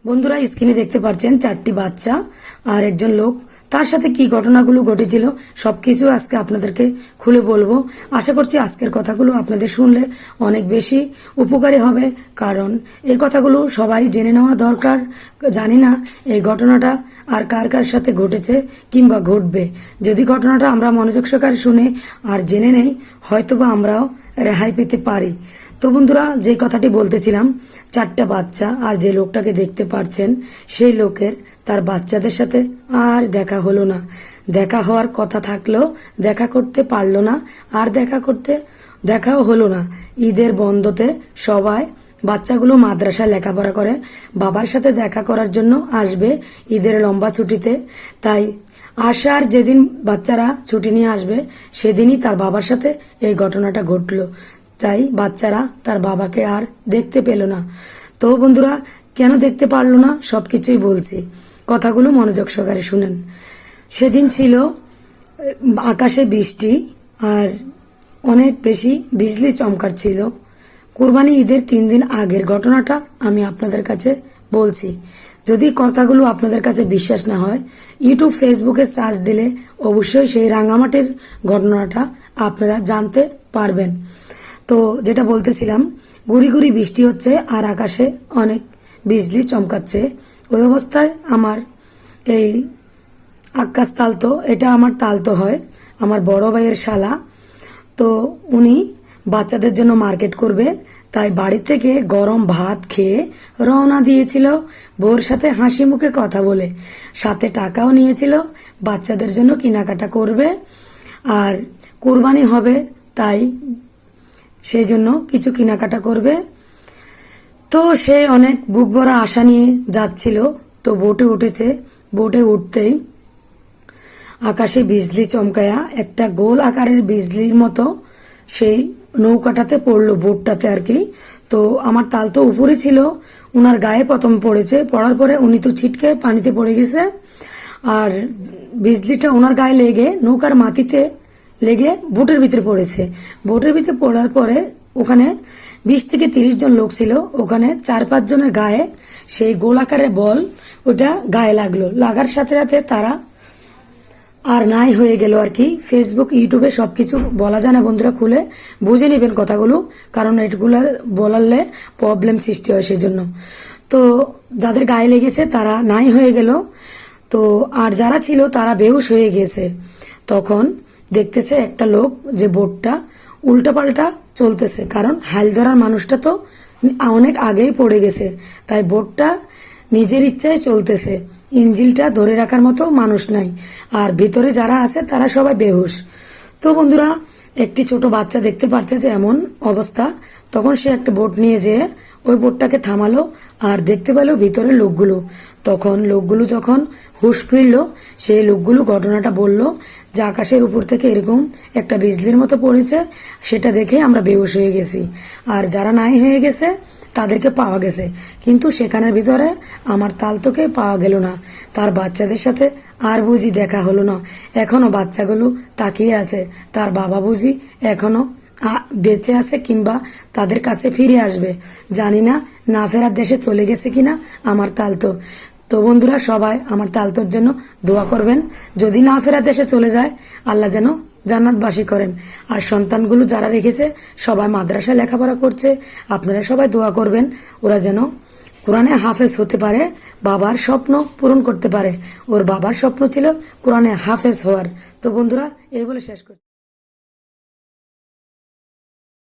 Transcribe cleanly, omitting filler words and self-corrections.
বন্ধুরা স্ক্রিনে দেখতে পাচ্ছেন চারটি বাচ্চা আর একজন লোক, তার সাথে কি ঘটনাগুলো ঘটেছিল সবকিছু আজকে আপনাদেরকে খুলে বলবো। আশা করছি আজকের কথাগুলো আপনাদের শুনলে অনেক বেশি উপকারী হবে, কারণ এই কথাগুলো সবাই জেনে নেওয়া দরকার। জানি না এই ঘটনাটা আর কার কার সাথে ঘটেছে কিংবা ঘটবে। যদি ঘটনাটা আমরা মনোযোগ সহকারে শুনে আর জেনে নেই, হয়তোবা আমরাও রেহাই পেতে পারি। তো বন্ধুরা, যে কথাটি বলতেছিলাম, চারটা বাচ্চা আর যে লোকটাকে দেখতে পাচ্ছেন সেই লোকের তার বাচ্চাদের সাথে আর দেখা হলো না। দেখা হওয়ার কথা থাকলেও দেখা করতে পারলো না, আর দেখাও হলো না। ঈদের বন্ধতে সবাই বাচ্চাগুলো মাদ্রাসায় লেখাপড়া করে, বাবার সাথে দেখা করার জন্য আসবে ঈদের লম্বা ছুটিতে। তাই আসার যেদিন বাচ্চারা ছুটি নিয়ে আসবে সেদিনই তার বাবার সাথে এই ঘটনাটা ঘটলো। তাই বাচ্চারা তার বাবাকে আর দেখতে পেল না। তো বন্ধুরা, কেন দেখতে পারলো না সবকিছুই বলছি, কথাগুলো মনোযোগ সহকারে শুনেন। সেদিন ছিল আকাশে বৃষ্টি আর অনেক বেশি বিজলি চমকার ছিল। কুরবানি ঈদের 3 দিন আগের ঘটনাটা আমি আপনাদের কাছে বলছি। যদি কথাগুলো আপনাদের কাছে বিশ্বাস না হয়, ইউটিউব ফেসবুকে সার্চ দিলে অবশ্যই সেই রাঙামাটির ঘটনাটা আপনারা জানতে পারবেন। তো যেটা বলতেছিলাম, গুড়ি গুড়ি বৃষ্টি হচ্ছে আর আকাশে অনেক বিজলি চমকাচ্ছে। ওই অবস্থায় আমার এই আকাশ তালতো, এটা আমার তালতো হয়, আমার বড় ভাইয়ের শালা। তো উনি বাচ্চাদের জন্য মার্কেট করবে, তাই বাড়ি থেকে গরম ভাত খেয়ে রওনা দিয়েছিল, বউর সাথে হাসি মুখে কথা বলে। সাথে টাকাও নিয়েছিল, বাচ্চাদের জন্য কেনাকাটা করবে আর কুরবানি হবে, তাই সেই জন্য কিছু কেনাকাটা করবে। তো সে অনেক বুক ভরা আশা নিয়ে যাচ্ছিল। তো বোটে উঠেছে, বোটে উঠতেই আকাশে বিজলি চমকায়া একটা গোল আকারের বিজলির মতো সেই নৌকাটাতে পড়লো, বোটটাতে আর কি। তো আমার তাল তো উপরে ছিল, উনার গায়ে প্রথম পড়েছে, পড়ার পরে উনি তো ছিটকে পানিতে পড়ে গেছে। আর বিজলিটা ওনার গায়ে লেগে নৌকার মাটিতে লেগে বোটের ভিতরে পড়েছে। বোটের ভিতরে পড়ার পরে ওখানে 20 থেকে 30 জন লোক ছিল, ওখানে 4-5 জনের গায়ে সেই গোলাকারের বল ওটা গায়ে লাগলো। লাগার সাথে সাথে তারা আর নাই হয়ে গেল আর কি। ফেসবুক ইউটিউবে সবকিছু বলা যায় না বন্ধুরা, খুলে বুঝে নেবেন কথাগুলো, কারণ এগুলো বলালে প্রবলেম সৃষ্টি হয় সেজন্য। তো যাদের গায়ে লেগেছে তারা নাই হয়ে গেল, তো আর যারা ছিল তারা বেহুশ হয়ে গেছে। তখন দেখতেছে একটা লোক যে বোটটা উল্টাপাল্টা চলতেছে, কারণ হাল ধরার মানুষটা তো অনেক আগেই পড়ে গেছে, তাই বোটটা নিজের ইচ্ছায় চলতেছে। ইঞ্জিলটা ধরে রাখার মতো মানুষ নাই, আর ভিতরে যারা আছে তারা সবাই বেহুশ। তো বন্ধুরা, একটি ছোট বাচ্চা দেখতে পাচ্ছে যে এমন অবস্থা, তখন সে একটা বোট নিয়ে যেয়ে ওই বোটটাকে থামালো আর দেখতে পেল ভিতরে লোকগুলো। তখন লোকগুলো যখন হুঁশ ফিরল, সেই লোকগুলো ঘটনাটা বলল যে আকাশের উপর থেকে এরকম একটা বিজলির মতো পড়েছে, সেটা দেখে আমরা বেহুশ হয়ে গেছি। আর যারা নাই হয়ে গেছে তাদেরকে পাওয়া গেছে, কিন্তু সেখানের ভিতরে আমার তালতোকে পাওয়া গেল না। তার বাচ্চাদের সাথে আর বুঝি দেখা হলো না। এখনো বাচ্চাগুলো তাকিয়ে আছে, তার বাবা বুঝি এখনো বেঁচে আছে কিংবা তাদের কাছে ফিরে আসবে। জানি না না ফেরার দেশে চলে গেছে কিনা আমার তালতো। তো বন্ধুরা, সবাই আমার তালতোর জন্য দোয়া করবেন। যদি না ফেরার দেশে চলে যায়, আল্লাহ যেন জান্নাতবাসী করেন। আর সন্তানগুলো যারা রেখেছে সবাই মাদ্রাসায় লেখাপড়া করছে, আপনারা সবাই দোয়া করবেন ওরা যেন কোরআনে হাফেজ হতে পারে, বাবার স্বপ্ন পূরণ করতে পারে। ওর বাবার স্বপ্ন ছিল কোরআনে হাফেজ হওয়ার। তো বন্ধুরা, এই বলে শেষ করছি।